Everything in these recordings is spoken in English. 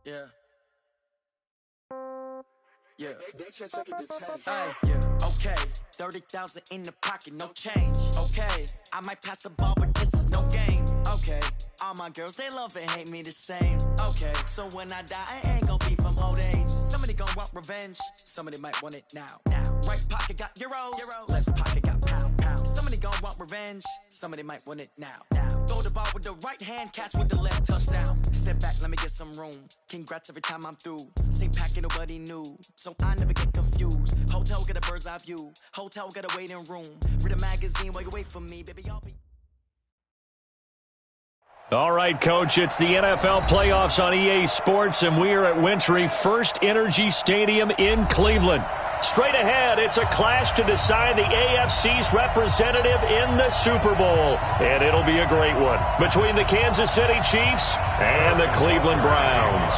Yeah. Yeah. Hey, yeah. Okay. 30,000 in the pocket, no change. Okay. I might pass the ball, but this is no game. Okay. All my girls, they love and hate me the same. Okay. So when I die, I ain't gonna be from old age. Somebody gonna want revenge. Somebody might want it now. Right pocket got euros. Left pocket got pound. Somebody gonna want revenge. Somebody might want it now. Throw the ball with the right hand, catch with the left, touchdown. Step back, let me get some room. Congrats every time I'm through. Same packet, nobody knew. So I never get confused. Hotel got a bird's eye view. Hotel got a waiting room. Read a magazine while you wait for me, baby. I'll be. All right, Coach, it's the NFL playoffs on EA Sports, and we are at Wintry First Energy Stadium in Cleveland. Straight ahead, it's a clash to decide the AFC's representative in the Super Bowl, and it'll be a great one between the Kansas City Chiefs and the Cleveland Browns.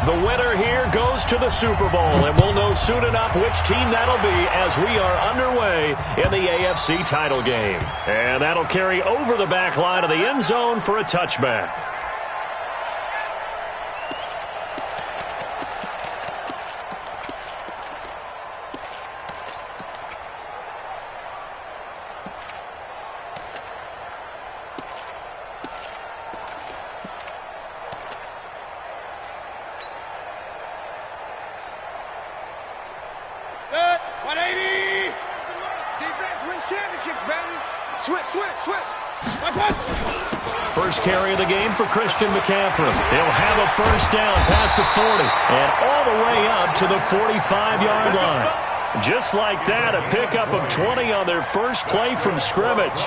The winner here goes to the Super Bowl, and we'll know soon enough which team that'll be as we are underway in the AFC title game. And that'll carry over the back line of the end zone for a touchback. First carry of the game for Christian McCaffrey. He'll have a first down past the 40 and all the way up to the 45-yard line. Just like that, a pickup of 20 on their first play from scrimmage.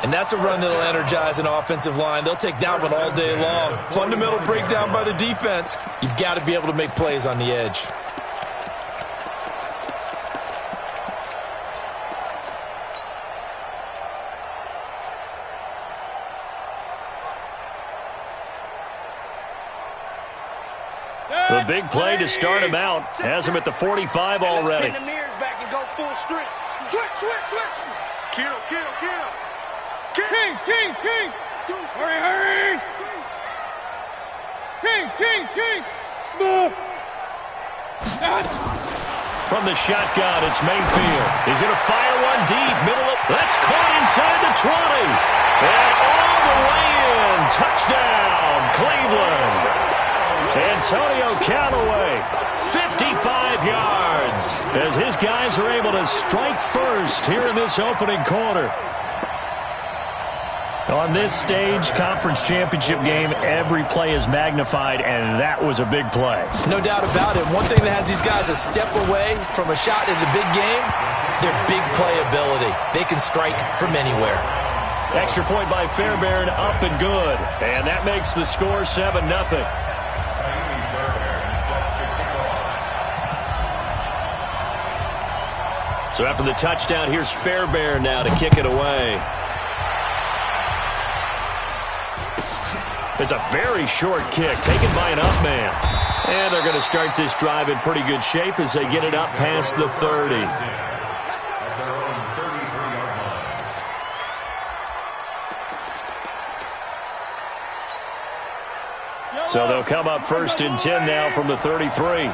And that's a run that'll energize an offensive line. They'll take that one all day long. Fundamental breakdown by the defense. You've got to be able to make plays on the edge. The big play to start him out has him at the 45 already. The mirrors back and go full strength. Switch. Kill. King. Hurry. King. Small. From the shotgun, it's Mayfield. He's going to fire one deep. That's caught inside the 20. And all the way in. Touchdown, Cleveland. Antonio Callaway, 55 yards, as his guys are able to strike first here in this opening quarter. On this stage, conference championship game, every play is magnified, and that was a big play. No doubt about it. One thing that has these guys a step away from a shot in the big game, their big play ability. They can strike from anywhere. Extra point by Fairbairn, up and good. And that makes the score 7-0. So after the touchdown, here's Fairbairn now to kick it away. It's a very short kick taken by an up man. And they're going to start this drive in pretty good shape as they get it up past the 30. So they'll come up first and 10 now from the 33.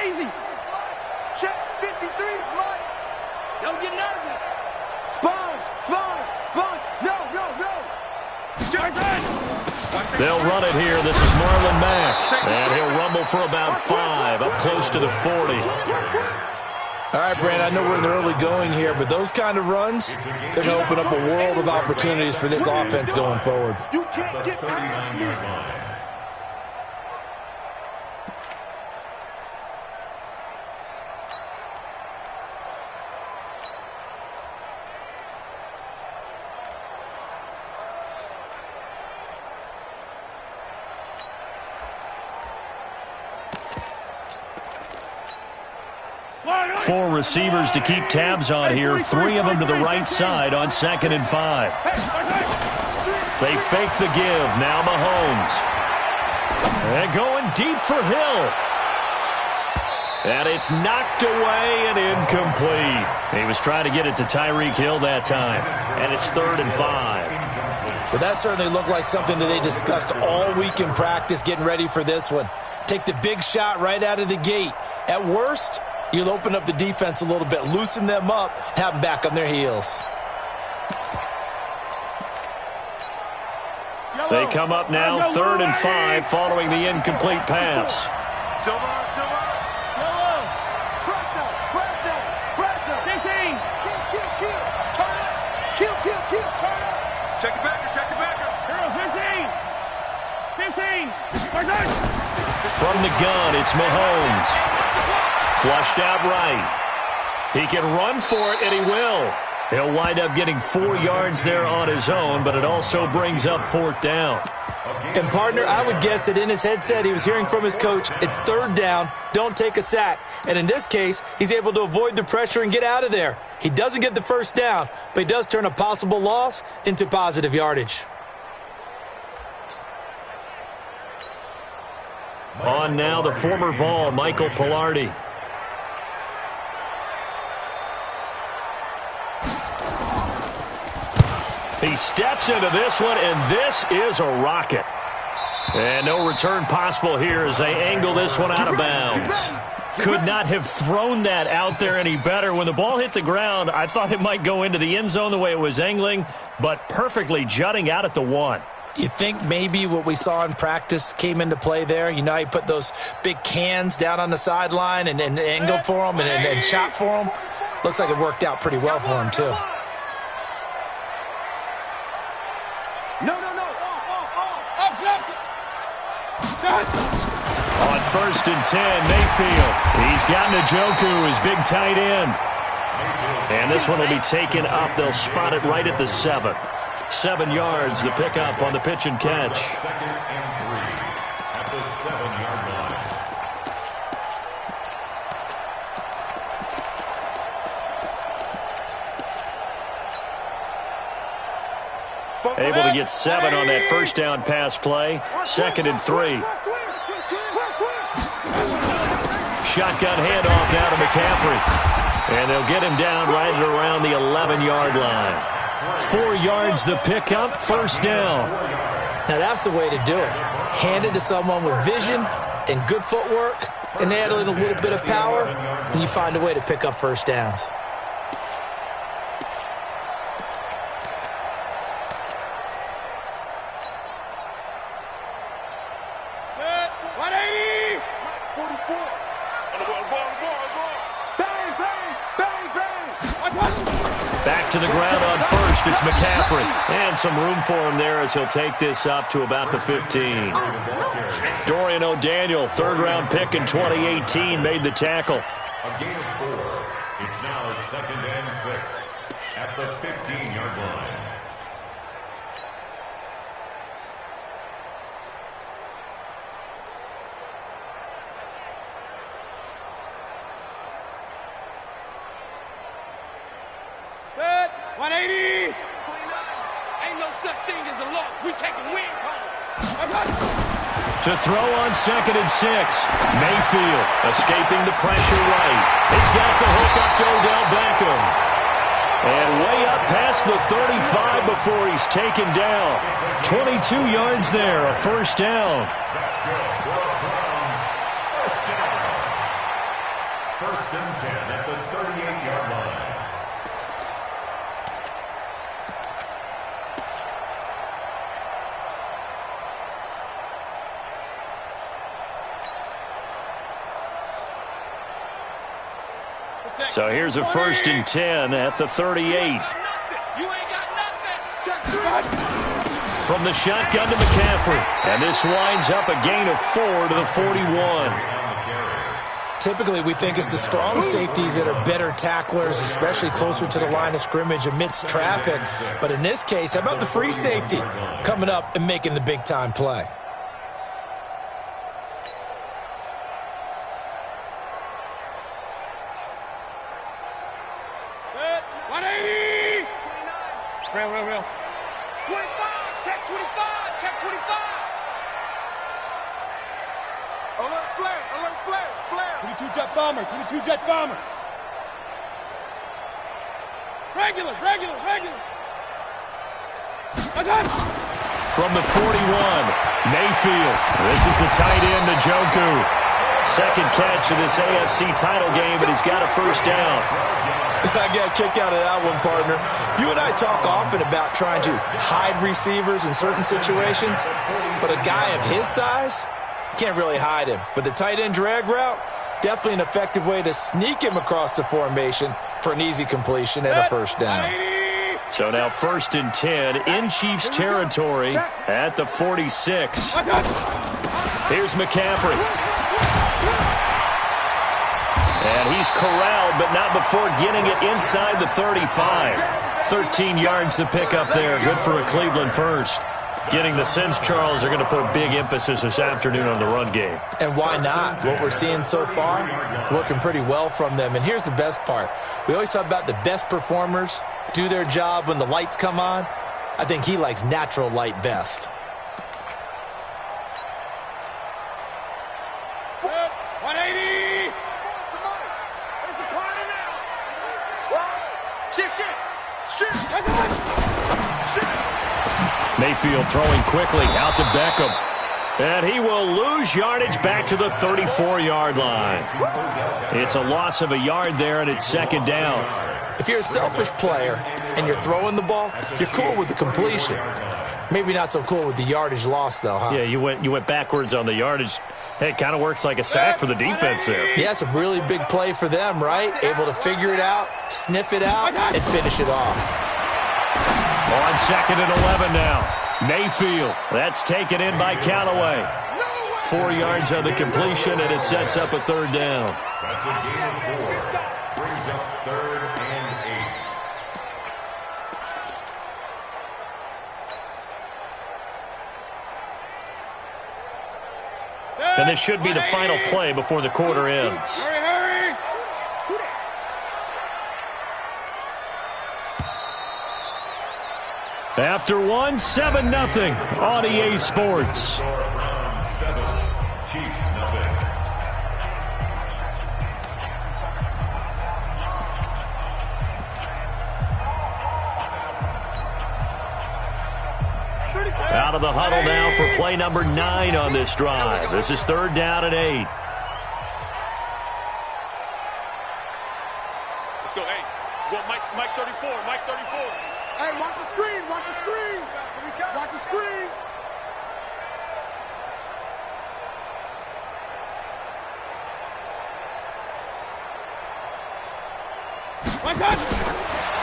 Easy. Check 53, Mike. Don't get nervous. Sponge. No. They'll run it here. This is Marlon Mack. And he'll rumble for about 5, up close to the 40. All right, Brand, I know we're in the early going here, but those kind of runs, they're going to open up a world of opportunities for this offense going forward. You can't get past me. Four receivers to keep tabs on here. 3 of them to the right side on 2nd and 5. They fake the give. Now Mahomes. And going deep for Hill. And it's knocked away and incomplete. He was trying to get it to Tyreek Hill that time. And it's 3rd and 5. Well, that certainly looked like something that they discussed all week in practice getting ready for this one. Take the big shot right out of the gate. At worst, you'll open up the defense a little bit, loosen them up, have them back on their heels. They come up now 3rd and 5 following the incomplete pass. Check it back. Check it back. 15. From the gun, it's Mahomes. Flushed out right. He can run for it, and he will. He'll wind up getting 4 yards there on his own, but it also brings up 4th down. And, partner, I would guess that in his headset he was hearing from his coach, it's 3rd down, don't take a sack. And in this case, he's able to avoid the pressure and get out of there. He doesn't get the 1st down, but he does turn a possible loss into positive yardage. On now, the former Vol, Michael Pilardi. He steps into this one, and this is a rocket. And no return possible here as they angle this one out of bounds. Could not have thrown that out there any better. When the ball hit the ground, I thought it might go into the end zone the way it was angling, but perfectly jutting out at the 1. You think maybe what we saw in practice came into play there? You know, he put those big cans down on the sideline and angled for them and shot for them. Looks like it worked out pretty well for him, too. On 1st and 10, Mayfield. He's got Njoku, his big tight end. And this one will be taken up. They'll spot it right at the 7th. 7 yards, the pickup on the pitch and catch. At the 7-yard line. Able to get 7 on that 1st down pass play. 2nd and 3. Shotgun handoff now to McCaffrey. And they'll get him down right at around the 11-yard line. 4 yards the pickup, 1st down. Now that's the way to do it. Hand it to someone with vision and good footwork, and add in a little bit of power, and you find a way to pick up 1st downs. Back to the ground on 1st, it's McCaffrey. And some room for him there as he'll take this up to about the 15. Dorian O'Daniel, 3rd-round pick in 2018, made the tackle. A gain of 4. It's now 2nd and 6 at the 15-yard line. Good. 180. Ain't no such thing as a loss. We taking wins home. To throw on 2nd and 6. Mayfield escaping the pressure right. He's got the hook up to Odell Beckham. And way up past the 35 before he's taken down. 22 yards there, a 1st down. That's good for a Browns 1st down. 1st and 10 at the 38-yard line. So here's a 1st and 10 at the 38. From the shotgun to McCaffrey. And this winds up a gain of 4 to the 41. Typically, we think it's the strong safeties that are better tacklers, especially closer to the line of scrimmage amidst traffic. But in this case, how about the free safety coming up and making the big-time play? Real. 25, check 25. check 25. Alert flare, flare. 22 jet bomber, 22 jet bomber. Regular. From the 41, Mayfield. This is the tight end, Njoku. Second catch of this AFC title game, but he's got a first down. I got a kick out of that one, partner. You and I talk often about trying to hide receivers in certain situations, but a guy of his size, you can't really hide him. But the tight end drag route, definitely an effective way to sneak him across the formation for an easy completion and a first down. So now 1st and 10 in Chiefs territory at the 46. Here's McCaffrey. And he's corralled, but not before getting it inside the 35. 13 yards to pick up there. Good for a Cleveland first. Getting the sense, Charles, they're going to put a big emphasis this afternoon on the run game. And why not? What we're seeing so far is working pretty well from them. And here's the best part. We always talk about the best performers do their job when the lights come on. I think he likes natural light best. 180. Mayfield throwing quickly out to Beckham. And he will lose yardage back to the 34-yard line. It's a loss of a yard there, and it's second down. If you're a selfish player and you're throwing the ball, you're cool with the completion. Maybe not so cool with the yardage loss, though, huh? Yeah, you went backwards on the yardage. Hey, it kind of works like a sack for the defense there. Yeah, it's a really big play for them, right? Able to figure it out, sniff it out, and finish it off. On 2nd and 11 now. Mayfield, that's taken in by Callaway. 4 yards on the completion, and it sets up a third down. That's a gain of 4. Brings up 3rd and 8. And this should be the final play before the quarter ends. Hurry. After one, 7-0 on EA Sports. Browns 7, Chiefs nothing. Out of the huddle now for play number 9 on this drive. This is 3rd down and 8. Let's go, hey. Well, Mike 34, Mike 34. Hey, watch the screen. Watch the screen.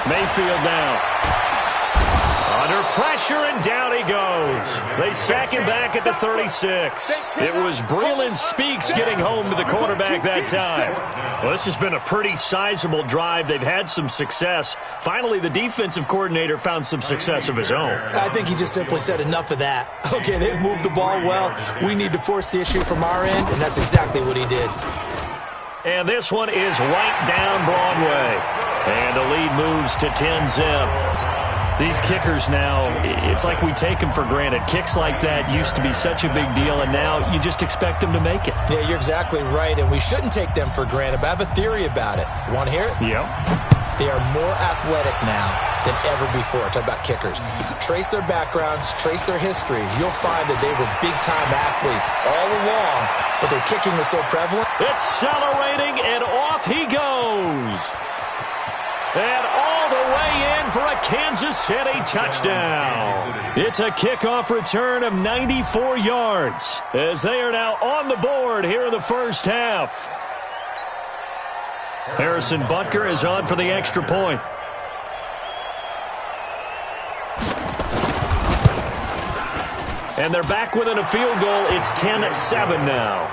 Mayfield now. Under pressure, and down he goes. They sack him back at the 36. It was Breeland Speaks getting home to the quarterback that time. Well, this has been a pretty sizable drive. They've had some success. Finally, the defensive coordinator found some success of his own. I think he just simply said enough of that. Okay, they've moved the ball well. We need to force the issue from our end, and that's exactly what he did. And this one is right down Broadway. And the lead moves to 10-zip. These kickers now, it's like we take them for granted. Kicks like that used to be such a big deal, and now you just expect them to make it. Yeah, you're exactly right, and we shouldn't take them for granted, but I have a theory about it. You want to hear it? Yep. They are more athletic now than ever before. Talk about kickers. Trace their backgrounds, trace their histories. You'll find that they were big-time athletes all along, but their kicking was so prevalent. Accelerating, and off he goes. And all the way in for a Kansas City touchdown. It's a kickoff return of 94 yards as they are now on the board here in the first half. Harrison Butker is on for the extra point. And they're back within a field goal. It's 10-7 now.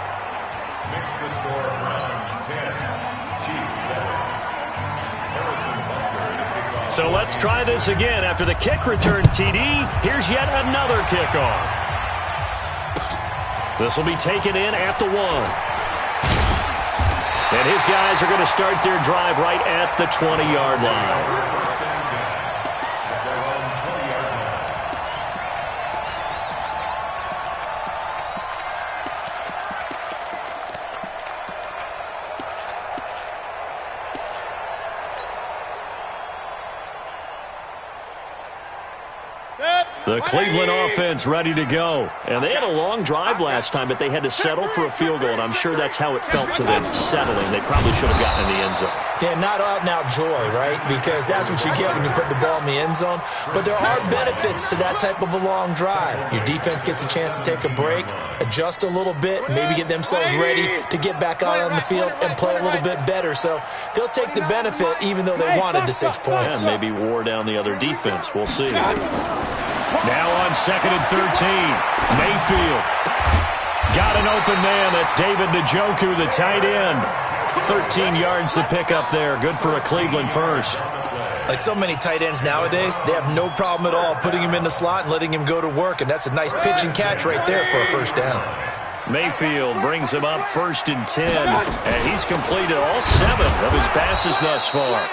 Makes the score Browns 10, Chiefs 7. So let's try this again. After the kick return TD, here's yet another kickoff. This will be taken in at the 1. And his guys are going to start their drive right at the 20-yard line. The Cleveland offense ready to go. And they had a long drive last time, but they had to settle for a field goal, and I'm sure that's how it felt to them, settling. They probably should have gotten in the end zone. Yeah, not out-and-out joy, right? Because that's what you get when you put the ball in the end zone. But there are benefits to that type of a long drive. Your defense gets a chance to take a break, adjust a little bit, maybe get themselves ready to get back out on the field and play a little bit better. So they'll take the benefit even though they wanted the 6 points. And maybe wore down the other defense. We'll see. Now on 2nd and 13, Mayfield. Got an open man. That's David Njoku, the tight end. 13 yards to pick up there. Good for a Cleveland first. Like so many tight ends nowadays, they have no problem at all putting him in the slot and letting him go to work, and that's a nice pitch and catch right there for a first down. Mayfield brings him up 1st and 10, and he's completed all 7 of his passes thus far.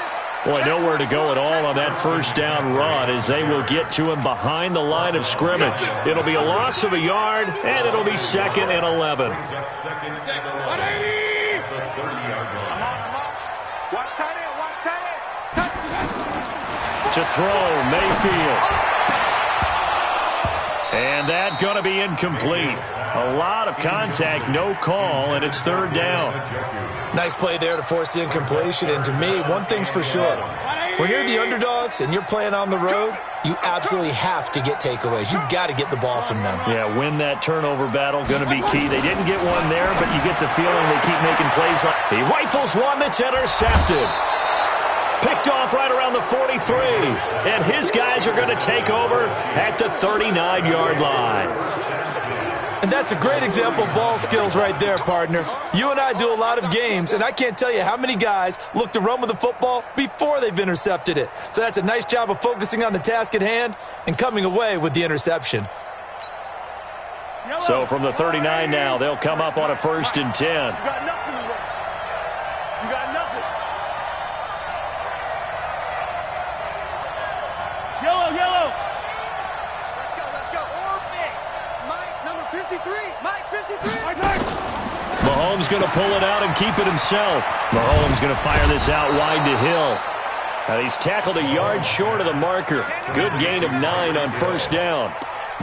Boy, nowhere to go at all on that first down run as they will get to him behind the line of scrimmage. It'll be a loss of a yard, and it'll be 2nd and 11. To throw, Mayfield. And that's going to be incomplete. A lot of contact, no call, and it's 3rd down. Nice play there to force the incompletion. And to me, one thing's for sure. When you're the underdogs and you're playing on the road, you absolutely have to get takeaways. You've got to get the ball from them. Yeah, win that turnover battle, going to be key. They didn't get one there, but you get the feeling they keep making plays. He rifles one that's intercepted. Picked off right around the 43. And his guys are going to take over at the 39-yard line. And that's a great example of ball skills right there, partner. You and I do a lot of games, and I can't tell you how many guys look to run with the football before they've intercepted it. So that's a nice job of focusing on the task at hand and coming away with the interception. So from the 39 now, they'll come up on a 1st and 10. You got nothing to run. You got nothing. Yellow. Let's go. Orbit. Mike, number 53. Mike, 53. Mahomes going to pull it out and keep it himself. Mahomes going to fire this out wide to Hill. And he's tackled a yard short of the marker. Good gain of 9 on 1st down.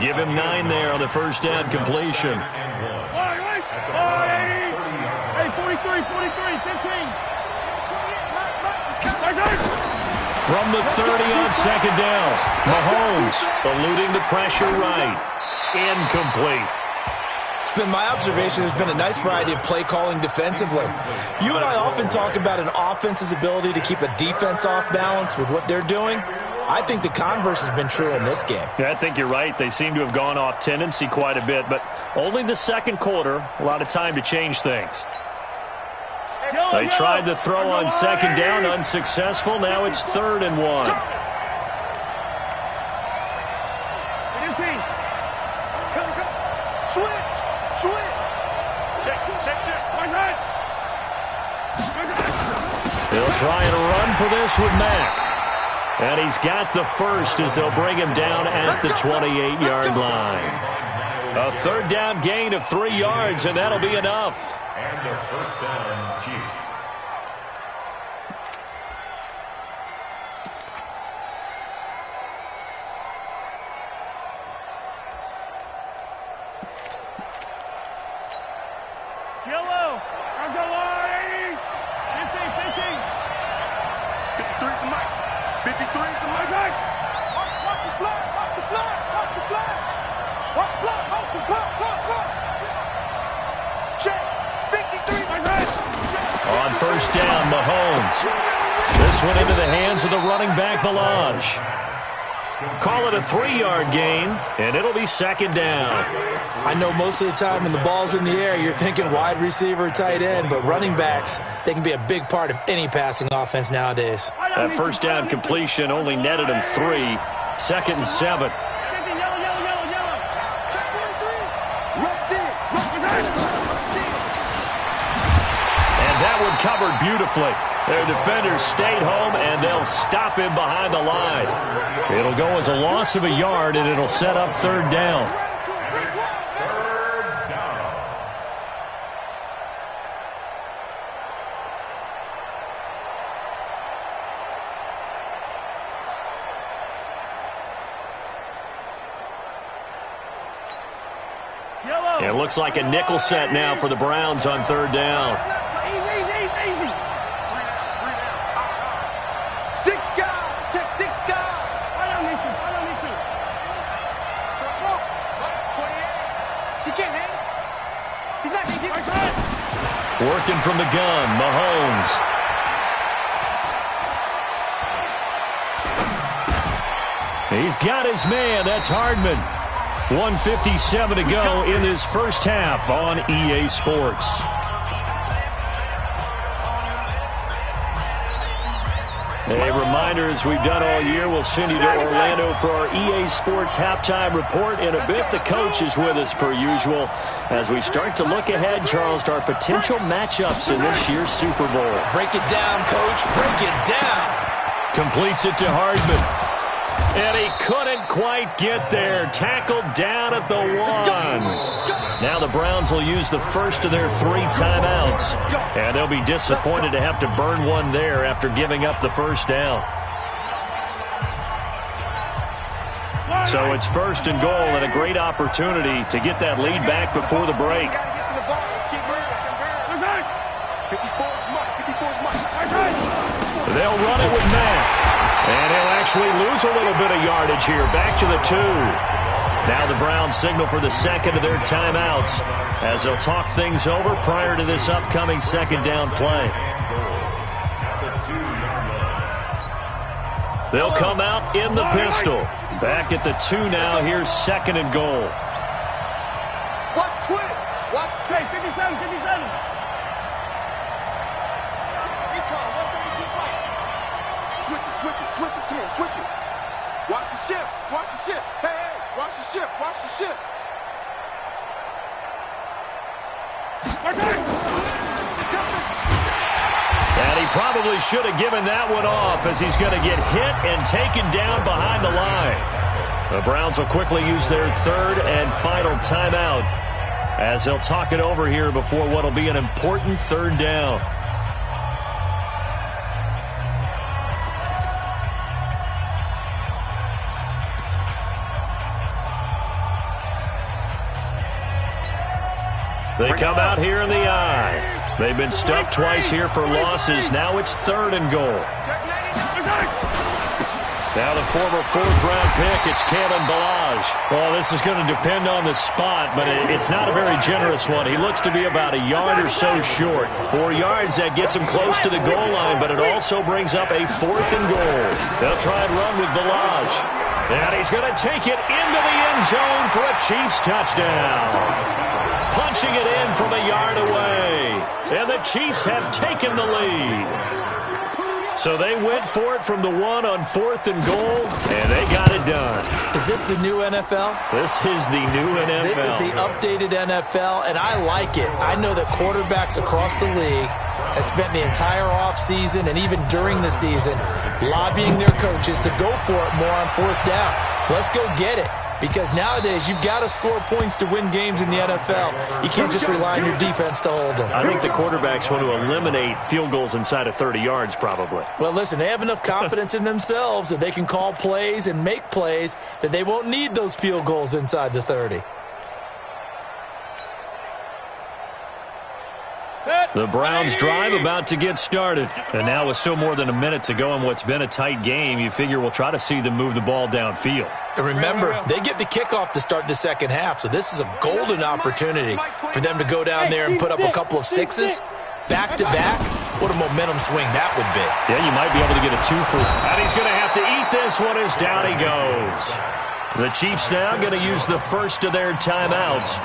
Give him 9 there on the 1st down completion. Hey, 43, 15. From the 30 on 2nd down, Mahomes eluding the pressure right. Incomplete. It's been my observation there's been a nice variety of play calling defensively. You and I often talk about an offense's ability to keep a defense off balance with what they're doing. I think the converse has been true in this game. Yeah, I think you're right. They seem to have gone off tendency quite a bit, but only the 2nd quarter, a lot of time to change things. They tried to throw on 2nd down, unsuccessful. Now it's 3rd and 1. He'll try and run for this with Mack. And he's got the first as they'll bring him down at the 28-yard line. A 3rd down gain of 3 yards, and that'll be enough. And a 1st down, Chiefs. Yellow. I'm going. 15. 53 to Mike. 53 to Mike. Watch the flag. Check. 53. On 1st down, Mahomes. This one into the hands of the running back, Melange. Call it a 3-yard gain, and it'll be 2nd down. I know most of the time when the ball's in the air, you're thinking wide receiver, tight end, but running backs, they can be a big part of any passing offense nowadays. That 1st down completion only netted him 3. 2nd and 7. And that one covered beautifully. Their defenders stayed home, and they'll stop him behind the line. It'll go as a loss of a yard, and it'll set up 3rd down. It looks like a nickel set now for the Browns on third down. Easy. 6 guys. Check 6 guys. Right on these two. Smoke. 28. He can't hang. He's not going to get. Working from the gun, Mahomes. He's got his man. That's Hardman. 1:57 to go in this first half on EA Sports. A reminder, as we've done all year, we'll send you to Orlando for our EA Sports halftime report. In a bit, the coach is with us per usual as we start to look ahead, Charles, to our potential matchups in this year's Super Bowl. Break it down, Coach. Break it down. Completes it to Hardman. And he couldn't quite get there. Tackled down at the 1. Now the Browns will use the first of their 3 timeouts. And they'll be disappointed to have to burn one there after giving up the first down. So it's first and goal and a great opportunity to get that lead back before the break. They'll run it with Mack. And he'll actually lose a little bit of yardage here. Back to the 2. Now the Browns signal for the second of their timeouts as they'll talk things over prior to this upcoming second down play. They'll come out in the pistol. Back at the 2 now. Here's second and goal. Watch twist. Watch twist. 57. Switch it. Come on, switch it. Watch the shift. Hey, watch the shift. And he probably should have given that one off as he's going to get hit and taken down behind the line. The Browns will quickly use their third and final timeout as they'll talk it over here before what will be an important third down. They come out here in the eye. They've been stuffed twice here for losses. Now it's third and goal. Now the former 4th-round pick, it's Kalen Ballage. Well, this is going to depend on the spot, but it's not a very generous one. He looks to be about a yard or so short. 4 yards, that gets him close to the goal line, but it also brings up a 4th and goal. They'll try and run with Ballage. And he's going to take it into the end zone for a Chiefs touchdown. Punching it in from a yard away. And the Chiefs have taken the lead. So they went for it from the 1 on 4th and goal, and they got it done. Is this the new NFL? This is the new NFL. This is the updated NFL, and I like it. I know that quarterbacks across the league have spent the entire offseason and even during the season lobbying their coaches to go for it more on 4th down. Let's go get it. Because nowadays, you've got to score points to win games in the NFL. You can't just rely on your defense to hold them. I think the quarterbacks want to eliminate field goals inside of 30 yards, probably. Well, listen, they have enough confidence in themselves that they can call plays and make plays that they won't need those field goals inside the 30. The Browns drive about to get started. And now with still more than a minute to go in what's been a tight game, you figure we'll try to see them move the ball downfield. And remember, they get the kickoff to start the second half, so this is a golden opportunity for them to go down there and put up a couple of 6s back-to-back. What a momentum swing that would be. Yeah, you might be able to get a 2-for. And he's going to have to eat this one as down he goes. The Chiefs now going to use the first of their timeouts.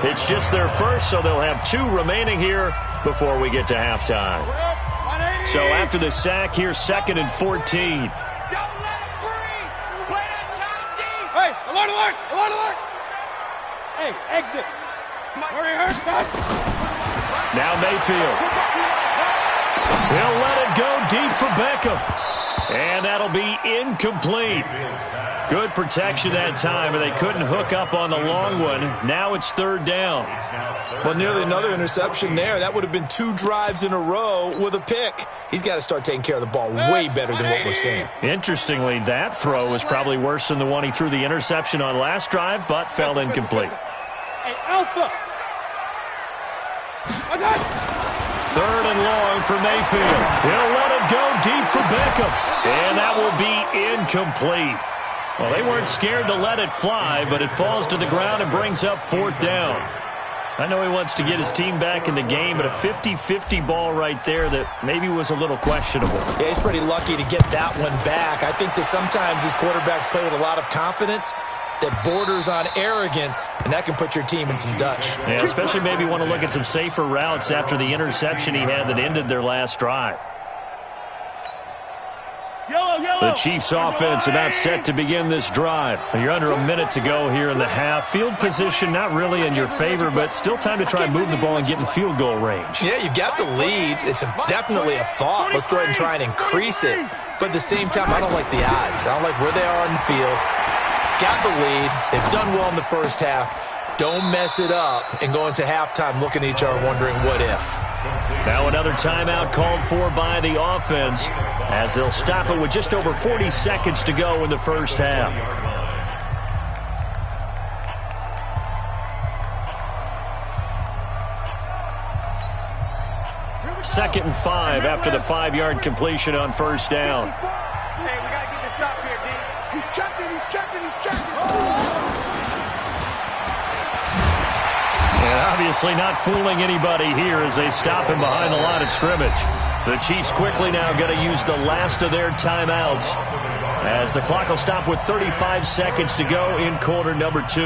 It's just their first, so they'll have 2 remaining here before we get to halftime. So after the sack, here's 2nd and 14. Hey, alert! Hey, exit. Now Mayfield. He'll let it go deep for Beckham. And that'll be incomplete. Good protection that time, and they couldn't hook up on the long one. Now it's 3rd down. Well, nearly another interception there. That would have been 2 drives in a row with a pick. He's got to start taking care of the ball way better than what we're seeing. Interestingly, that throw was probably worse than the one he threw the interception on last drive, but fell incomplete. Hey, Alpha! Third and long for Mayfield. He'll let it go deep for Beckham. And that will be incomplete. Well, they weren't scared to let it fly, but it falls to the ground and brings up fourth down. I know he wants to get his team back in the game, but a 50-50 ball right there that maybe was a little questionable. Yeah, he's pretty lucky to get that one back. I think that sometimes these quarterbacks play with a lot of confidence that borders on arrogance, and that can put your team in some Dutch. Yeah, especially maybe want to look at some safer routes after the interception he had that ended their last drive. The Chiefs offense about set to begin this drive. You're under a minute to go here in the half. Field position not really in your favor, but still time to try and move the ball and get in field goal range. Yeah, you've got the lead. It's definitely a thought. Let's go ahead and try and increase it. But at the same time, I don't like the odds. I don't like where they are on the field. Got the lead. They've done well in the first half. Don't mess it up and go into halftime looking at each other wondering what if. Now another timeout called for by the offense as they'll stop it with just over 40 seconds to go in the first half. Second and 5 after the 5-yard completion on first down. Hey, we got to get this stop here, D. He's checking, he's checking, he's checking. And obviously not fooling anybody here as they stop him behind the line of scrimmage. The Chiefs quickly now going to use the last of their timeouts as the clock will stop with 35 seconds to go in quarter number 2.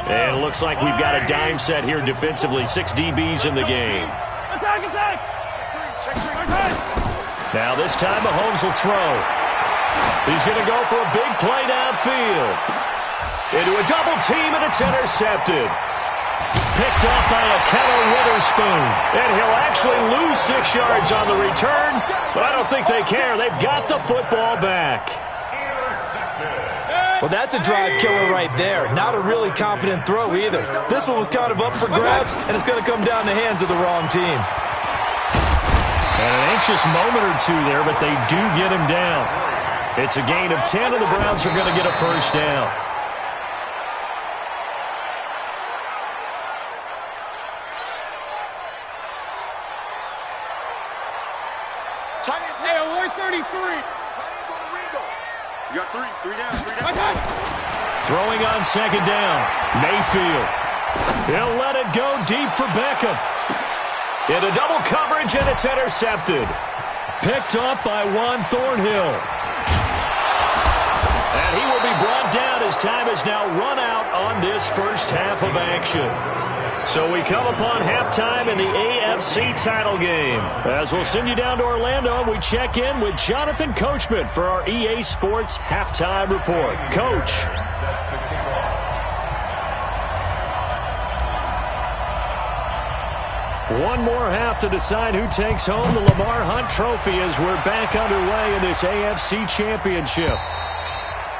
And it looks like we've got a dime set here defensively. 6 DBs in the game. Attack, attack! Now this time Mahomes will throw. He's going to go for a big play downfield. Into a double team, and it's intercepted. Picked up by a Kenner Witherspoon. And he'll actually lose 6 yards on the return, but I don't think they care. They've got the football back. Well, that's a drive killer right there. Not a really confident throw either. This one was kind of up for grabs, and it's going to come down the hands of the wrong team. And an anxious moment or two there, but they do get him down. It's a gain of 10, and the Browns are going to get a first down. Hey, alert 33. You got three down. Throwing on second down. Mayfield. He'll let it go deep for Beckham. Into double coverage, and it's intercepted. Picked up by Juan Thornhill. And he will be brought down as time has now run out on this first half of action. So we come upon halftime in the AFC title game. As we'll send you down to Orlando, we check in with Jonathan Coachman for our EA Sports Halftime Report. Coach. One more half to decide who takes home the Lamar Hunt Trophy as we're back underway in this AFC Championship.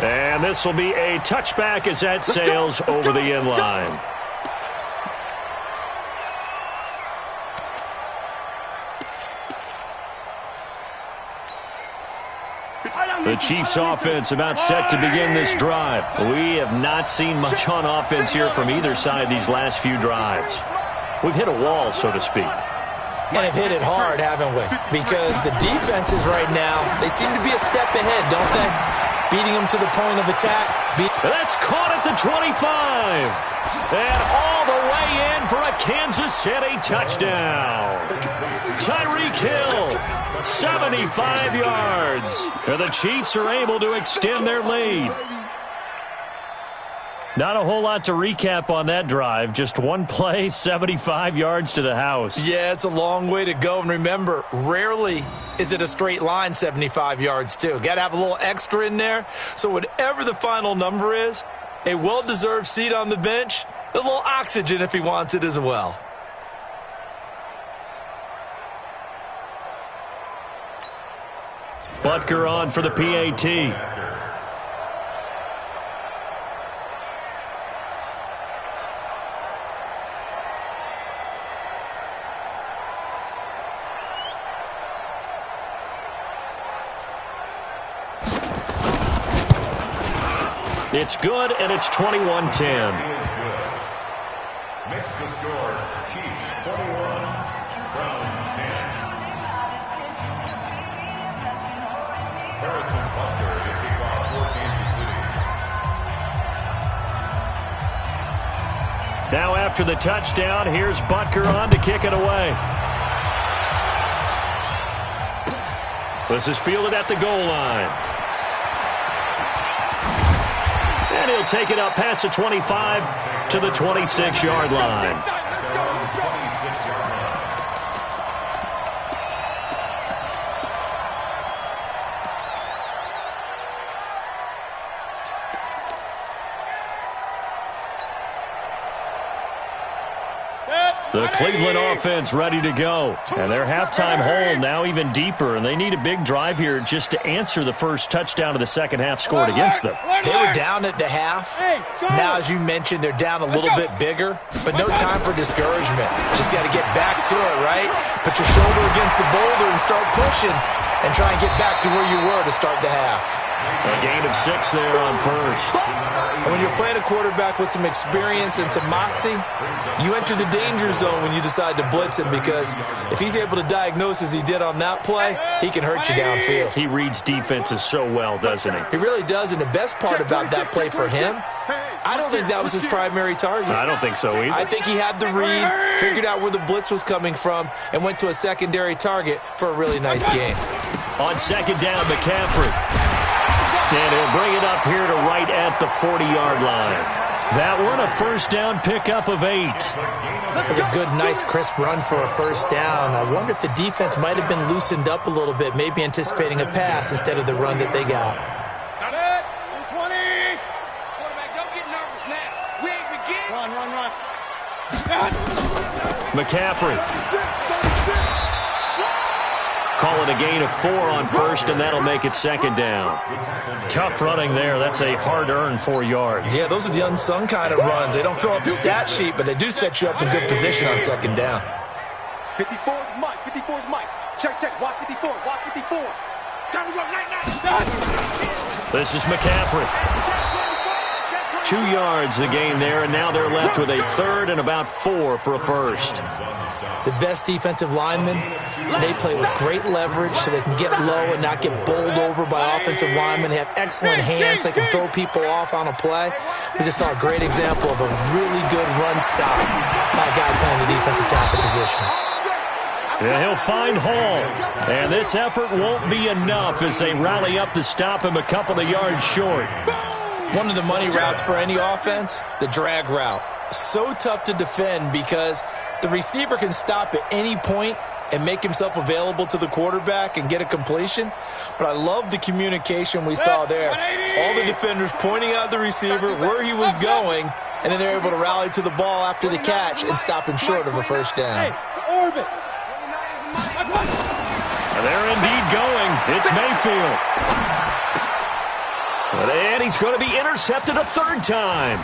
And this will be a touchback as that sails over the end line. The Chiefs offense about set to begin this drive. We have not seen much on offense here from either side these last few drives. We've hit a wall, so to speak. And have hit it hard, haven't we? Because the defenses right now, they seem to be a step ahead, don't they? Beating them to the point of attack. That's caught at the 25. And all the way in for a Kansas City touchdown. Tyreek Hill, 75 yards. And the Chiefs are able to extend their lead. Not a whole lot to recap on that drive. Just one play, 75 yards to the house. Yeah, it's a long way to go. And remember, rarely is it a straight line 75 yards, too. Got to have a little extra in there. So whatever the final number is, a well-deserved seat on the bench, a little oxygen if he wants it as well. Butker on for the PAT. It's good, and it's 21-10. Makes the score Chiefs 21, Browns 10. Harrison Butker to kick off for Kansas City. Now after the touchdown, here's Butker on to kick it away. This is fielded at the goal line. And he'll take it up past the 25 to the 26-yard line. The Cleveland offense ready to go. And their halftime hole now even deeper, and they need a big drive here just to answer the first touchdown of the second half scored against them. They were down at the half. Now, as you mentioned, they're down a little bit bigger, but no time for discouragement. Just got to get back to it, right? Put your shoulder against the boulder and start pushing and try and get back to where you were to start the half. A gain of 6 there on first. And when you're playing a quarterback with some experience and some moxie, you enter the danger zone when you decide to blitz him, because if he's able to diagnose as he did on that play, he can hurt you downfield. He reads defenses so well, doesn't he? He really does, and the best part about that play for him, I don't think that was his primary target. I don't think so either. I think he had the read, figured out where the blitz was coming from, and went to a secondary target for a really nice game. On second down, McCaffrey. And he'll bring it up here to right at the 40-yard line. That one, a first down pickup of 8. That's a good, nice, crisp run for a first down. I wonder if the defense might have been loosened up a little bit, maybe anticipating a pass instead of the run that they got. Got it. 120. Quarterback, don't get nervous now. We ain't begin. Run. McCaffrey. Call it a gain of 4 on first, and that'll make it second down. Tough running there. That's a hard-earned 4 yards. Yeah, those are the unsung kind of runs. They don't fill up the stat sheet, but they do set you up in good position on second down. 54 is Mike. 54 is Mike. Check. Watch 54. Watch 54. Time to go. Night. This is McCaffrey. 2 yards the gain there, and now they're left with a third and about 4 for a first. The best defensive linemen, they play with great leverage so they can get low and not get bowled over by offensive linemen. They have excellent hands. They can throw people off on a play. We just saw a great example of a really good run stop by a guy playing the defensive tackle position. Yeah, he'll find Hall. And this effort won't be enough as they rally up to stop him a couple of yards short. One of the money routes for any offense, the drag route. So tough to defend because the receiver can stop at any point and make himself available to the quarterback and get a completion. But I love the communication we saw there. All the defenders pointing out the receiver, where he was going, and then they're able to rally to the ball after the catch and stop him short of a first down. Orbit. They're indeed going. It's Mayfield. And he's going to be intercepted a third time.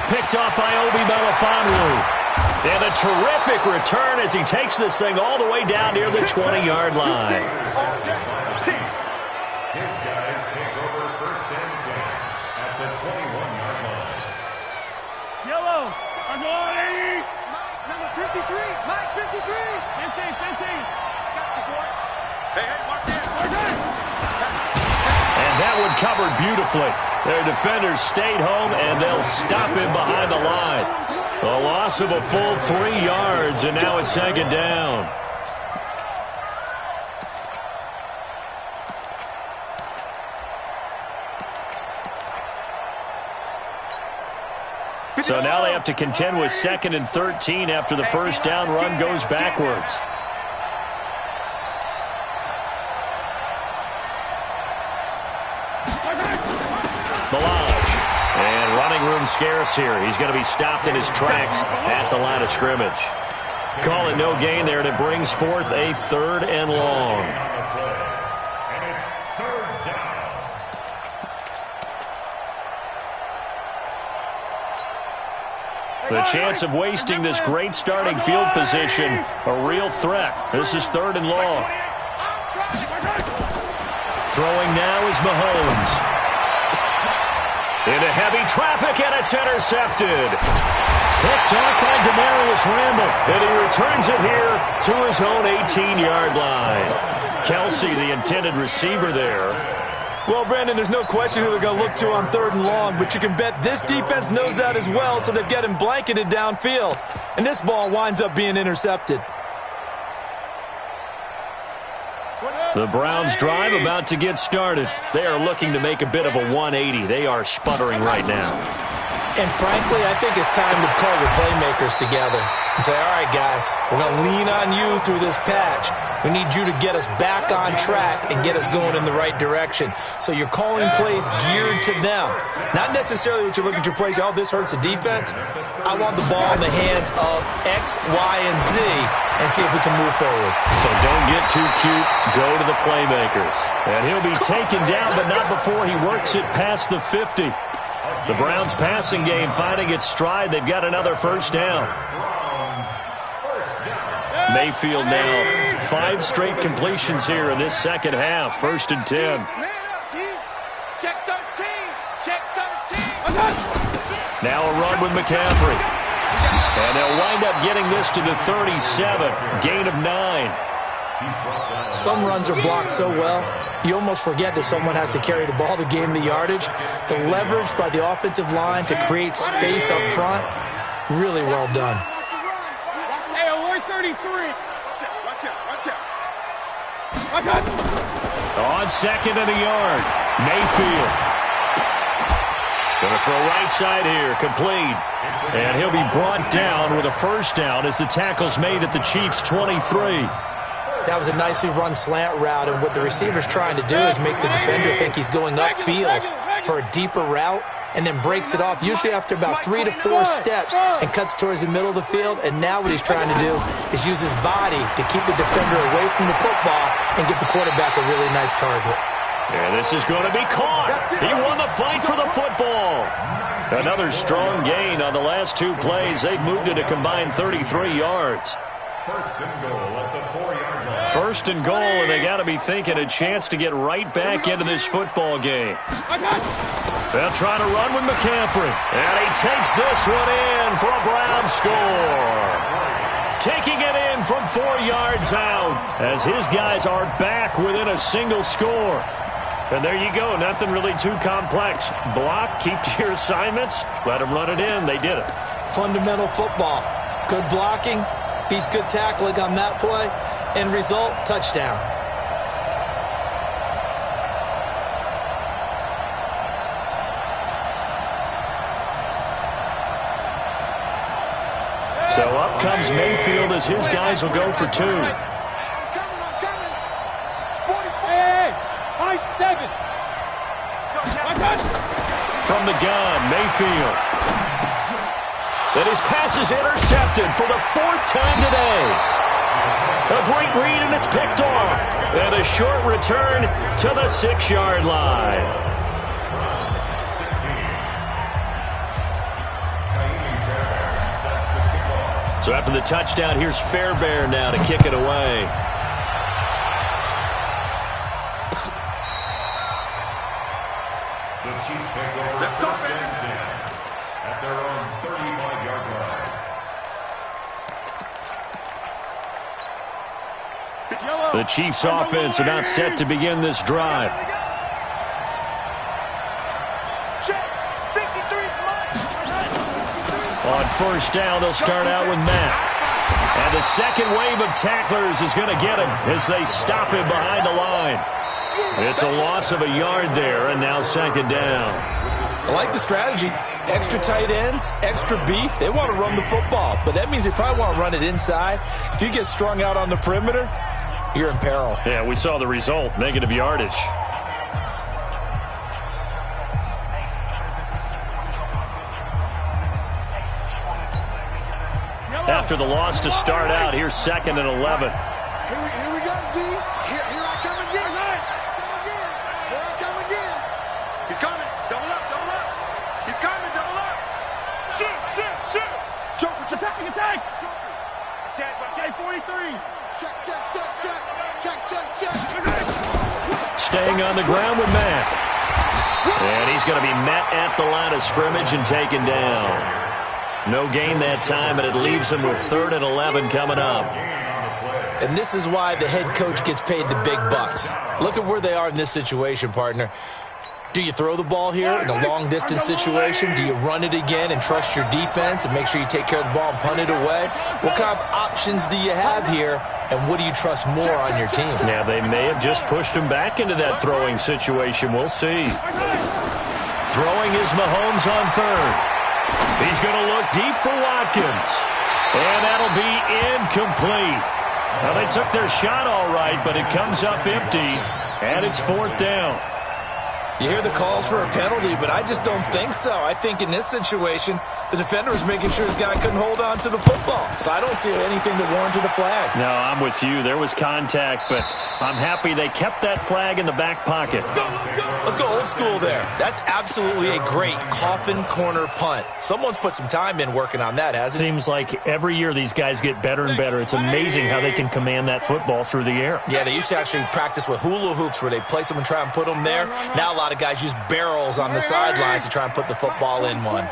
Picked off by Obi Melifonwu. And a terrific return as he takes this thing all the way down near the 20-yard line. His guys take over first and 10 at the 21-yard line. Yellow. I'm going. Number 53. Mike 53. 15. I got you, boy. Hey, march in. And that one covered beautifully. Their defenders stayed home, and they'll stop him behind the line. A loss of a full 3 yards, and now it's second down. So now they have to contend with 2nd and 13 after the first down run goes backwards. And running room scarce here. He's going to be stopped in his tracks at the line of scrimmage. Call it no gain there, and it brings forth a 3rd and long. And it's 3rd down. The chance of wasting this great starting field position, a real threat. This is 3rd and long. Throwing now is Mahomes. Into heavy traffic, and it's intercepted. Picked off by Demarius Randall, and he returns it here to his own 18-yard line. Kelsey, the intended receiver there. Well, Brandon, there's no question who they're going to look to on 3rd and long, but you can bet this defense knows that as well, so they've got him blanketed downfield. And this ball winds up being intercepted. The Browns' drive about to get started. They are looking to make a bit of a 180. They are sputtering right now. And frankly, I think it's time to call your playmakers together and say, all right, guys, we're going to lean on you through this patch. We need you to get us back on track and get us going in the right direction. So you're calling plays geared to them. Not necessarily what you look at your plays, oh, this hurts the defense. I want the ball in the hands of X, Y, and Z and see if we can move forward. So don't get too cute. Go to the playmakers. And he'll be taken down, but not before he works it past the 50. The Browns passing game finding its stride. They've got another first down. Mayfield now 5 straight completions here in this second half. 1st and 10. Check 13. Check 13. Now a run with McCaffrey. And they'll wind up getting this to the 37. Gain of 9. Some runs are blocked so well, you almost forget that someone has to carry the ball to gain the yardage. The leverage by the offensive line to create space up front, really well done. Hey, alert 33. Watch out. On 2nd and a yard, Mayfield. Going to throw right side here, complete. And he'll be brought down with a first down as the tackle's made at the Chiefs' 23. That was a nicely run slant route, and what the receiver's trying to do is make the defender think he's going upfield for a deeper route, and then breaks it off, usually after about 3 to 4 steps, and cuts towards the middle of the field. And now what he's trying to do is use his body to keep the defender away from the football and give the quarterback a really nice target. And this is going to be caught. He won the fight for the football. Another strong gain on the last 2 plays. They've moved it a combined 33 yards. 1st and goal at the 4-yard line. 1st and goal, and they got to be thinking a chance to get right back into this football game. They'll try to run with McCaffrey. And he takes this one in for a Brown score. Taking it in from 4 yards out as his guys are back within a single score. And there you go. Nothing really too complex. Block, keep to your assignments, let them run it in. They did it. Fundamental football. Good blocking beats good tackling on that play. End result, touchdown. So up comes Mayfield as his guys will go for 2. I'm coming. 44. High 7. From the gun, Mayfield. And his pass is intercepted for the 4th time today. A great read, and it's picked off. And a short return to the 6-yard line. So after the touchdown, here's Fairbairn now to kick it away. The Chiefs take over 1st and 10 at their own 35-yard line. The Chiefs offense about set to begin this drive. On 1st down, they'll start out with Matt. And the second wave of tacklers is going to get him as they stop him behind the line. It's a loss of a yard there, and now 2nd down. I like the strategy. Extra tight ends, extra beef. They want to run the football, but that means they probably want to run it inside. If you get strung out on the perimeter, you're in peril. Yeah, we saw the result, negative yardage. After the loss to start out, here's 2nd and 11. Here we go, D. Here I come again. Here I come again. He's coming. Double up. He's coming. Double up. Shoot. Joker, attack. Check 43. Check. Staying on the ground with Mack. And he's going to be met at the line of scrimmage and taken down. No gain that time, and it leaves him with 3rd and 11 coming up. And this is why the head coach gets paid the big bucks. Look at where they are in this situation, partner. Do you throw the ball here in a long-distance situation? Do you run it again and trust your defense and make sure you take care of the ball and punt it away? What kind of options do you have here, and what do you trust more on your team? Yeah, they may have just pushed him back into that throwing situation. We'll see. Throwing is Mahomes on 3rd. He's going to look deep for Watkins. And that'll be incomplete. Now, they took their shot all right, but it comes up empty, and it's 4th down. You hear the calls for a penalty, but I just don't think so. I think in this situation, the defender was making sure his guy couldn't hold on to the football. So I don't see anything that warranted a flag. No, I'm with you. There was contact, but I'm happy they kept that flag in the back pocket. Let's go old school there. That's absolutely a great coffin corner punt. Someone's put some time in working on that, hasn't it? Seems like every year these guys get better and better. It's amazing how they can command that football through the air. Yeah, they used to actually practice with hula hoops where they place them and try and put them there. Now a lot of guys use barrels on the sidelines to try and put the football in one.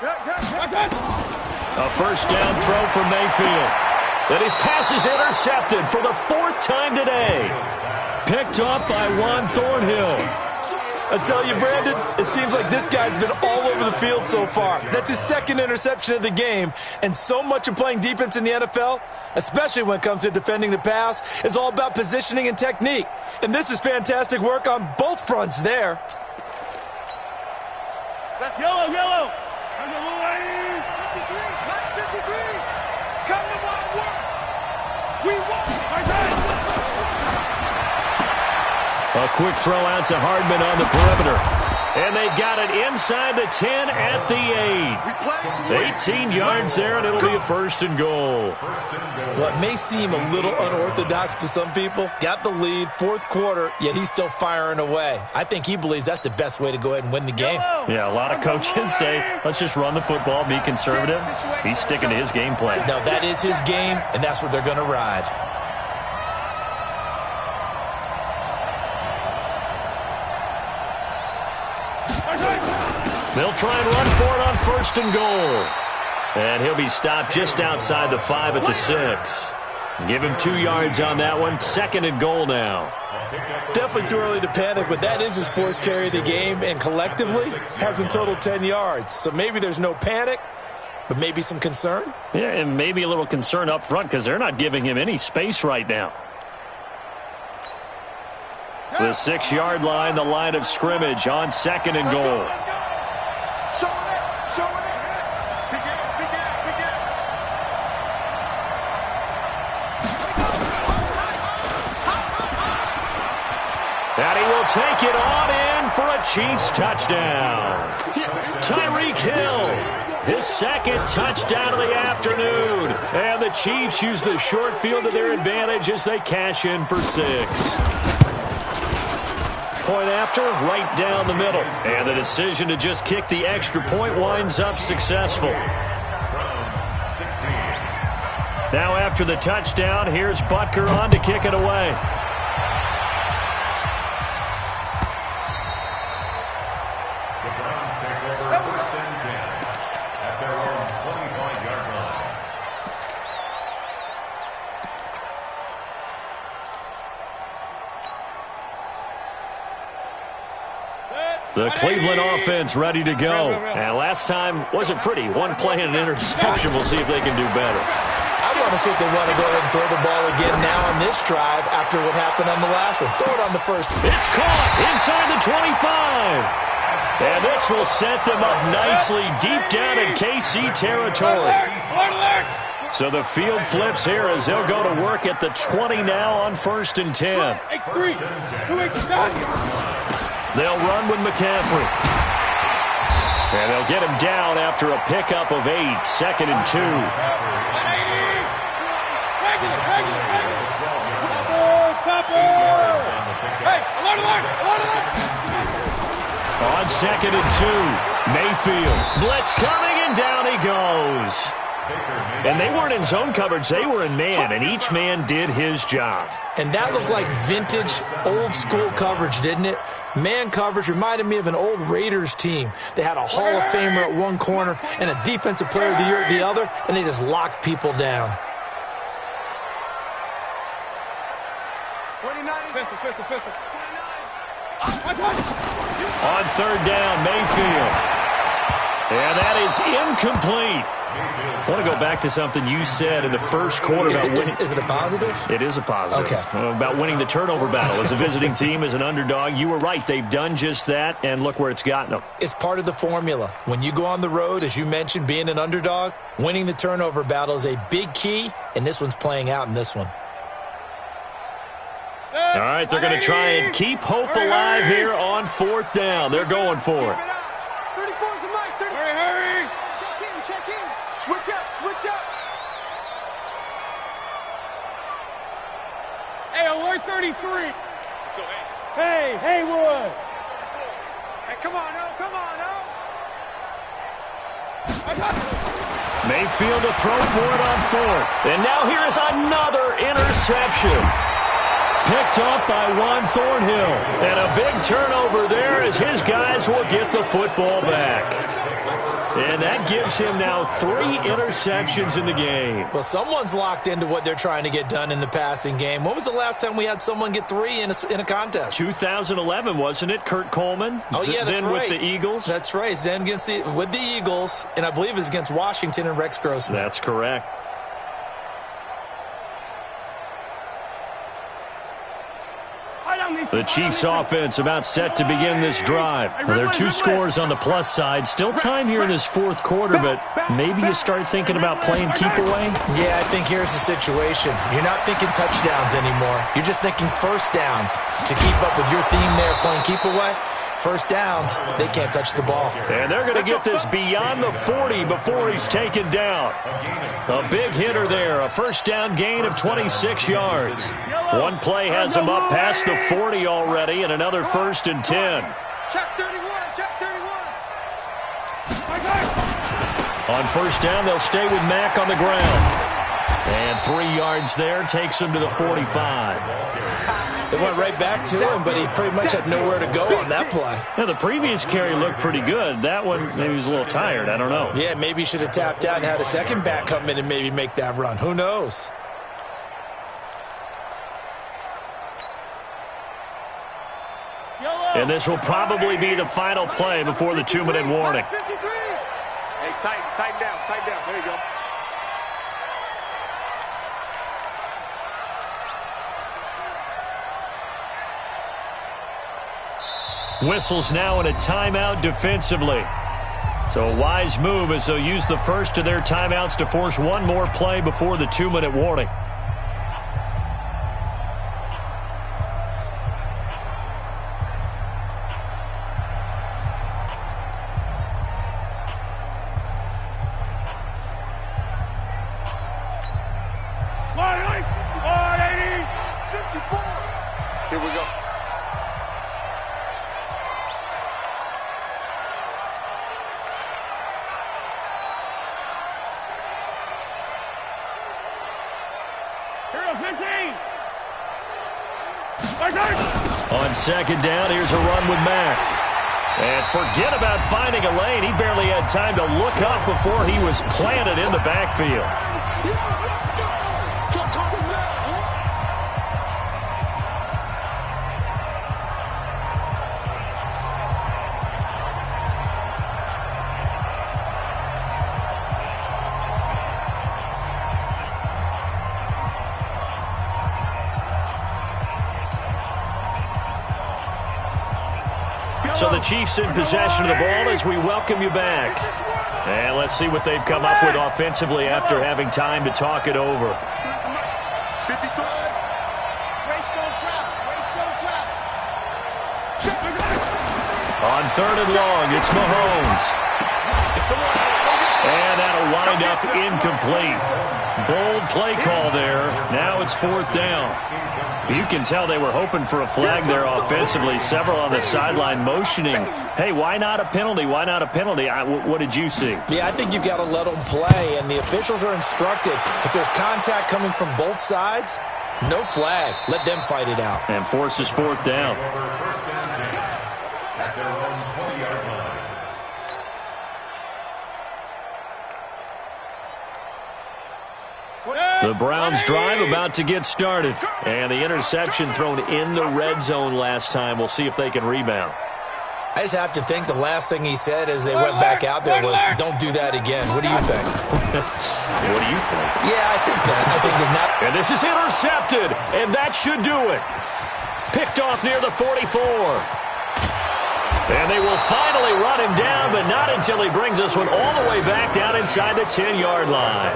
A first down throw for Mayfield. And his pass is intercepted for the 4th time today. Picked up by Juan Thornhill. I tell you, Brandon, it seems like this guy's been all over the field so far. That's his 2nd interception of the game. And so much of playing defense in the NFL, especially when it comes to defending the pass, is all about positioning and technique. And this is fantastic work on both fronts there. Let's yellow. 53, line 53. Come to my work. We won. A quick throw out to Hardman on the perimeter. And they've got it inside the 10 at the 8. 18 yards there, and it'll be a 1st and goal. What may seem a little unorthodox to some people, got the lead, 4th quarter, yet he's still firing away. I think he believes that's the best way to go ahead and win the game. Yeah, a lot of coaches say, let's just run the football, be conservative. He's sticking to his game plan. Now, that is his game, and that's what they're going to ride. They'll try and run for it on 1st and goal. And he'll be stopped just outside the 5 at the 6. Give him 2 yards on that one. 2nd and goal now. Definitely too early to panic, but that is his 4th carry of the game, and collectively has in total 10 yards. So maybe there's no panic, but maybe some concern. Yeah, and maybe a little concern up front because they're not giving him any space right now. The 6-yard line, the line of scrimmage on 2nd and goal. And he will take it on in for a Chiefs touchdown. Tyreek Hill, his 2nd touchdown of the afternoon. And the Chiefs use the short field to their advantage as they cash in for 6. Point after, right down the middle. And the decision to just kick the extra point winds up successful. Now after the touchdown, here's Butker on to kick it away. The Cleveland offense ready to go. And last time wasn't pretty. One play and an interception. We'll see if they can do better. I want to see if they want to go ahead and throw the ball again now on this drive after what happened on the last one. Throw it on the first. It's caught inside the 25. And this will set them up nicely deep down in KC territory. So the field flips here as they'll go to work at the 20 now on 1st and 10. They'll run with McCaffrey. And they'll get him down after a pickup of 8. 2nd and 2. On 2nd and 2. Mayfield. Blitz coming, and down he goes. And they weren't in zone coverage. They were in man, and each man did his job. And that looked like vintage, old-school coverage, didn't it? Man coverage reminded me of an old Raiders team. They had a Hall of Famer at one corner and a Defensive Player of the Year at the other, and they just locked people down. 29. Pistol. On third down, Mayfield. And that is incomplete. I want to go back to something you said in the first quarter about winning. Is it a positive? It is a positive. Okay. About winning the turnover battle. As a visiting team, as an underdog, you were right. They've done just that, and look where it's gotten them. It's part of the formula. When you go on the road, as you mentioned, being an underdog, winning the turnover battle is a big key, and this one's playing out in this one. All right, they're going to try and keep hope alive here on fourth down. They're going for it. 34's the mic. 30. Hurry. Check in. Switch up. Hey, alert 33. Let's go, hey. Haywood. Hey, come on, no. Mayfield to throw for it on fourth. And now here is another interception. Picked up by Juan Thornhill. And a big turnover there as his guys will get the football back. And that gives him now 3 interceptions in the game. Well, someone's locked into what they're trying to get done in the passing game. When was the last time we had someone get 3 in a contest? 2011, wasn't it? Kurt Coleman? Oh, yeah, that's then right. With the Eagles? That's right. Then with the Eagles, and I believe it was against Washington and Rex Grossman. That's correct. The Chiefs offense about set to begin this drive. Well, there are 2 scores on the plus side. Still time here in this fourth quarter, but maybe you start thinking about playing keep away? Yeah, I think here's the situation. You're not thinking touchdowns anymore. You're just thinking first downs. To keep up with your theme there, playing keep away, first downs, they can't touch the ball. And they're going to get this beyond the 40 before he's taken down. A big hitter there, a first down gain of 26 yards. One play has him up past the 40 already, and another 1st and 10. Check 31. On first down, they'll stay with Mack on the ground. And 3 yards there takes him to the 45. They went right back to him, but he pretty much had nowhere to go on that play. Now, the previous carry looked pretty good. That one, maybe he was a little tired. I don't know. Yeah, maybe he should have tapped out and had a second back come in and maybe make that run. Who knows? And this will probably be the final play before the 2-minute warning. Hey, tighten down. There you go. Whistles now in a timeout defensively. So a wise move as they'll use the first of their timeouts to force one more play before the 2-minute warning. Here we go. On second down, here's a run with Mack. And forget about finding a lane. He barely had time to look up before he was planted in the backfield. So the Chiefs in possession of the ball as we welcome you back. And let's see what they've come up with offensively after having time to talk it over. 50 yards. Waste no traffic. On third and long, it's Mahomes. And that'll wind up incomplete. Bold play call there. Now it's 4th down. You can tell they were hoping for a flag there offensively. Several on the sideline motioning, hey, why not a penalty? Why not a penalty? What did you see? Yeah, I think you've got to let them play, and the officials are instructed. If there's contact coming from both sides, no flag. Let them fight it out. And forces 4th down. At their own 20-yard line. The Browns drive about to get started. And the interception thrown in the red zone last time. We'll see if they can rebound. I just have to think the last thing he said as they went back out there was, don't do that again. What do you think? What do you think? Yeah, I think that. I think that not. And this is intercepted. And that should do it. Picked off near the 44. And they will finally run him down, but not until he brings this one all the way back down inside the 10-yard line.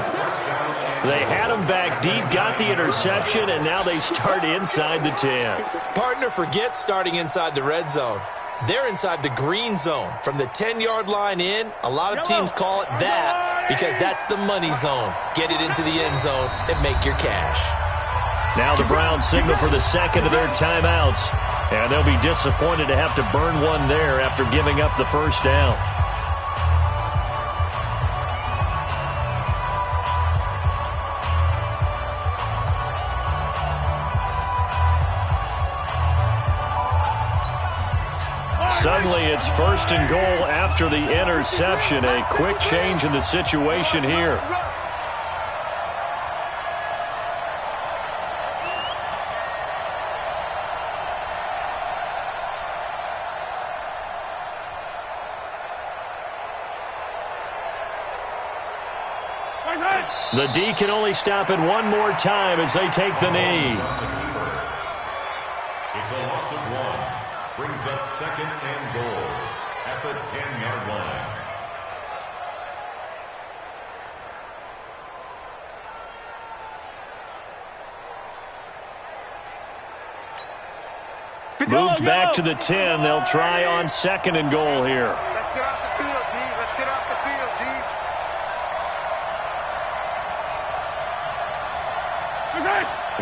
They had him back deep, got the interception, and now they start inside the 10. Partner, forget starting inside the red zone. They're inside the green zone. From the 10-yard line in, a lot of teams call it that because that's the money zone. Get it into the end zone and make your cash. Now the Browns signal for the second of their timeouts, and they'll be disappointed to have to burn one there after giving up the first down. Suddenly it's 1st and goal after the interception. A quick change in the situation here. The D can only stop it one more time as they take the knee. It's a loss of 1. Brings up 2nd and goal at the 10-yard line. Moved back to the 10. They'll try on 2nd and goal here. Let's get off the field, D. Let's get off the field,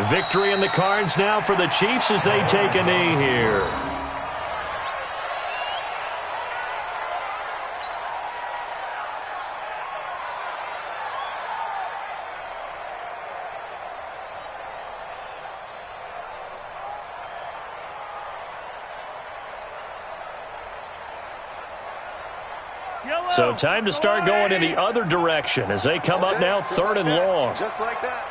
D. Victory in the cards now for the Chiefs as they take a knee here. So time to start going in the other direction as they come up now 3rd and long. Just like that.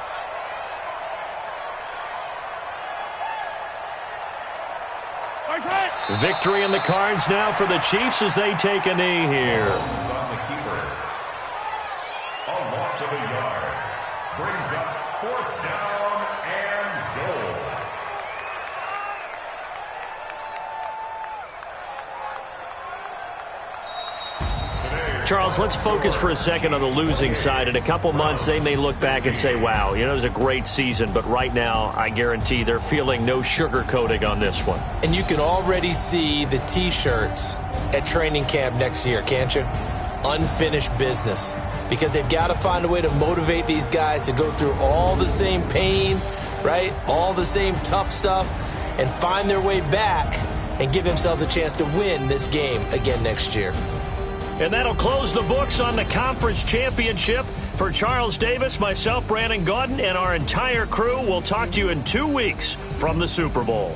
Victory in the cards now for the Chiefs as they take a knee here. On the keeper. A loss of a yard. Brings up 4th down and goal. Charles, let's focus for a second on the losing side. In a couple months, they may look back and say, wow, it was a great season. But right now, I guarantee they're feeling no sugarcoating on this one. And you can already see the T-shirts at training camp next year, can't you? Unfinished business. Because they've got to find a way to motivate these guys to go through all the same pain, right? All the same tough stuff, and find their way back and give themselves a chance to win this game again next year. And that'll close the books on the conference championship. For Charles Davis, myself, Brandon Gaudin, and our entire crew, we'll talk to you in 2 weeks from the Super Bowl.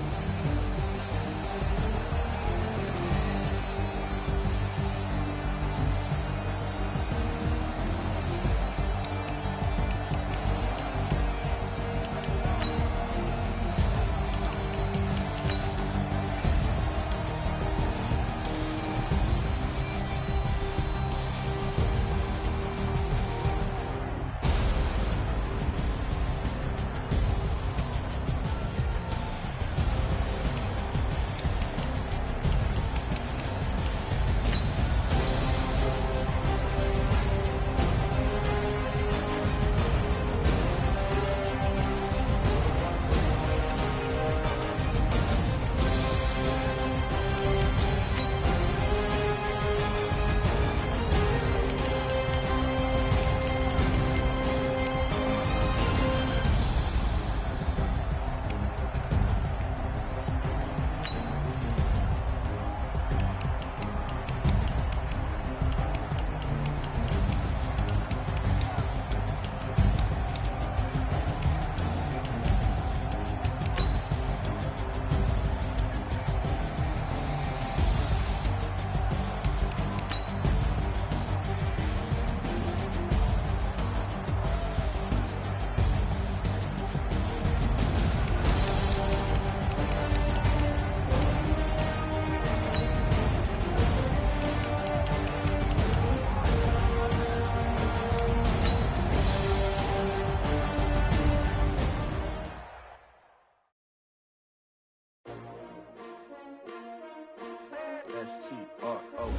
S-T-R-O.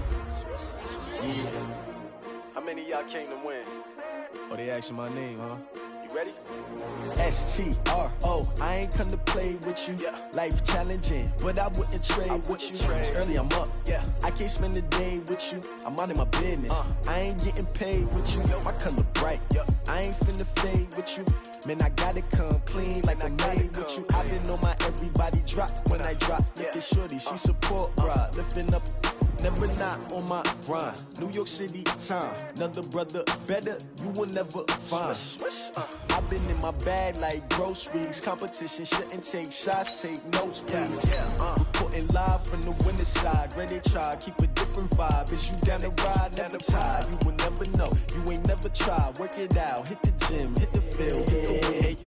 Yeah. How many of y'all came to win? Oh, they asking my name, huh? You ready? S-T-R-O. I ain't come to play with you. Life challenging, but I wouldn't trade with you. It's early, I'm up. I can't spend the day with you. I'm out in my business. I ain't getting paid with you. My color bright. I ain't finna fade with you. Man, I gotta come clean like I made with you. I been on my everybody drop when I drop. Look at shorty, she support bra. Lifting up, never not on my grind. New York City time. Another brother better, you will never find. I've been in my bag like groceries. Competition shouldn't take shots, take notes, please. Reporting live from the winter side. Ready to try, keep a different vibe. Is you down the ride, never tired. You will never know, you ain't never tried. Work it out, hit the gym, hit the field, hit the wind.